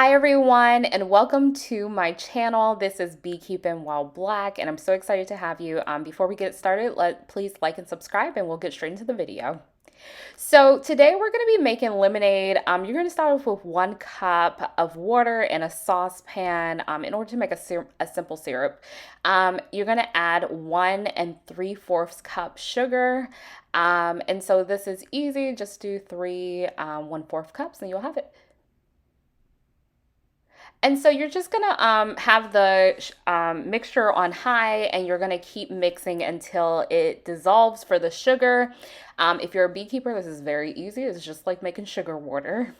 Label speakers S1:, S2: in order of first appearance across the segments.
S1: Hi everyone, and welcome to my channel. This is Beekeeping While Black, and I'm so excited to have you. Before we get started, please like and subscribe, and we'll get straight into the video. So today we're going to be making lemonade. You're going to start off with 1 cup of water in a saucepan. In order to make a simple syrup, you're going to add 1 3/4 cup sugar. And so this is easy. Just do 3 1/4 cups, and you'll have it. And so you're just gonna have the mixture on high, and you're gonna keep mixing until it dissolves for the sugar. If you're a beekeeper, this is very easy. It's just like making sugar water.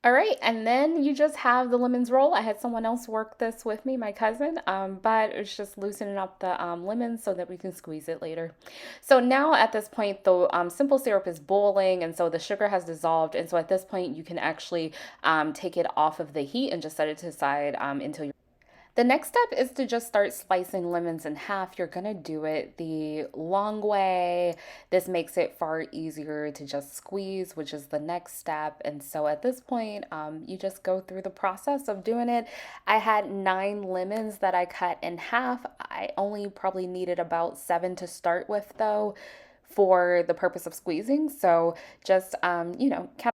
S1: All right, and then you just have the lemons roll. I had someone else work this with me, my cousin, but it's just loosening up the lemons so that we can squeeze it later. So now at this point, the simple syrup is boiling, and so the sugar has dissolved. And so at this point, you can actually take it off of the heat and just set it to the side until the next step is to just start slicing lemons in half. You're gonna do it the long way. This makes it far easier to just squeeze, which is the next step. And so at this point, you just go through the process of doing it. I had 9 lemons that I cut in half. I only probably needed about 7 to start with, though, for the purpose of squeezing. So just, count.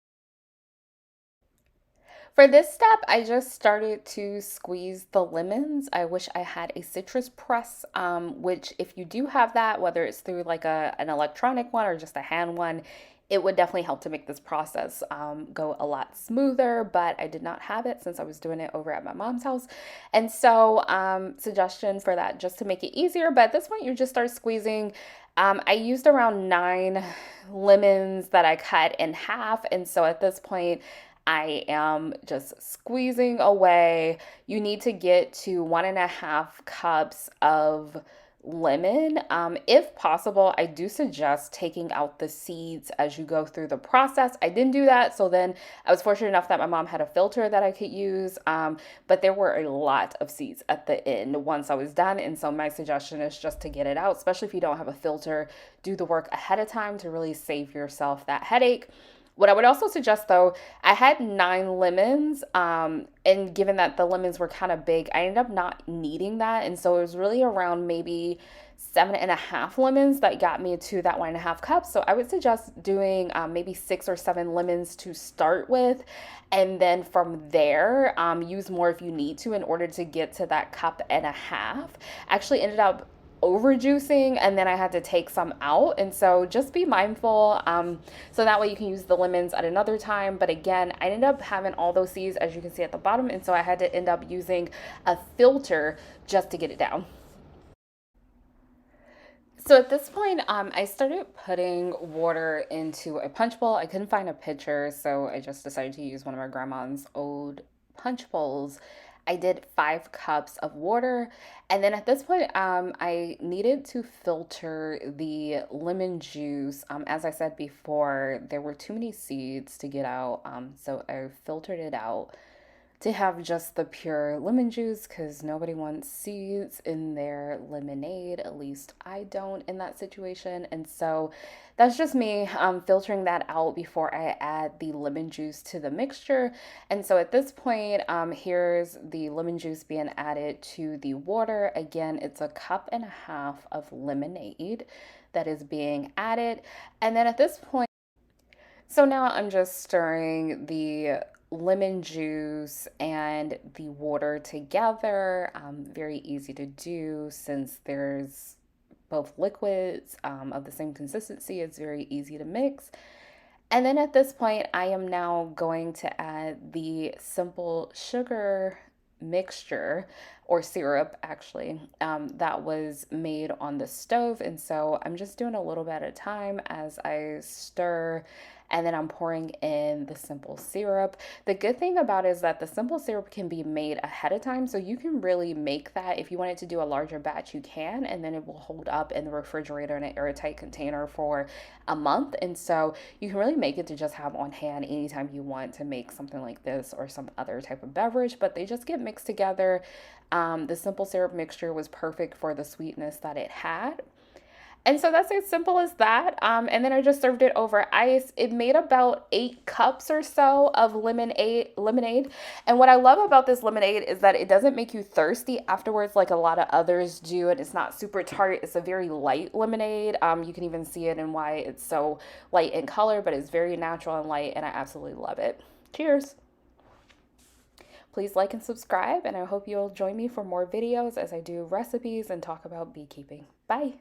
S1: For this step, I just started to squeeze the lemons. I wish I had a citrus press, which if you do have that, whether it's through like an electronic one or just a hand one, it would definitely help to make this process go a lot smoother, but I did not have it since I was doing it over at my mom's house. And so suggestion for that just to make it easier, but at this point you just start squeezing. I used around 9 lemons that I cut in half, and so at this point I am just squeezing away. You need to get to 1.5 cups of lemon. If possible, I do suggest taking out the seeds as you go through the process. I didn't do that, so then I was fortunate enough that my mom had a filter that I could use, but there were a lot of seeds at the end once I was done, and so my suggestion is just to get it out, especially if you don't have a filter. Do the work ahead of time to really save yourself that headache. What I would also suggest, though, I had 9 lemons, and given that the lemons were kind of big, I ended up not needing that, and so it was really around maybe 7.5 lemons that got me to that 1.5 cups. So I would suggest doing maybe 6 or 7 lemons to start with, and then from there, use more if you need to in order to get to that 1.5 cups. Actually ended up over juicing, and then I had to take some out, and so just be mindful, so that way you can use the lemons at another time. But again, I ended up having all those seeds, as you can see at the bottom, and so I had to end up using a filter just to get it down. So at this point, I started putting water into a punch bowl. I couldn't find a pitcher, so I just decided to use one of my grandma's old punch bowls. I did 5 cups of water, and then at this point, I needed to filter the lemon juice. As I said before, there were too many seeds to get out, so I filtered it out to have just the pure lemon juice because nobody wants seeds in their lemonade. At least I don't in that situation. And so that's just me filtering that out before I add the lemon juice to the mixture. And so at this point, here's the lemon juice being added to the water. Again, it's 1.5 cups of lemonade that is being added. And then at this point, so now I'm just stirring the lemon juice and the water together. Very easy to do since there's both liquids of the same consistency. It's very easy to mix. And then at this point, I am now going to add the simple sugar mixture or syrup actually that was made on the stove. And so I'm just doing a little bit at a time as I stir, and then I'm pouring in the simple syrup. The good thing about it is that the simple syrup can be made ahead of time, so you can really make that. If you wanted to do a larger batch, you can, and then it will hold up in the refrigerator in an airtight container for a month. And so you can really make it to just have on hand anytime you want to make something like this or some other type of beverage, but they just get mixed together. The simple syrup mixture was perfect for the sweetness that it had. And so that's as simple as that. And then I just served it over ice. It made about 8 cups or so of lemonade. And what I love about this lemonade is that it doesn't make you thirsty afterwards like a lot of others do. And it's not super tart. It's a very light lemonade. You can even see it in why it's so light in color, but it's very natural and light. And I absolutely love it. Cheers. Please like and subscribe. And I hope you'll join me for more videos as I do recipes and talk about beekeeping. Bye.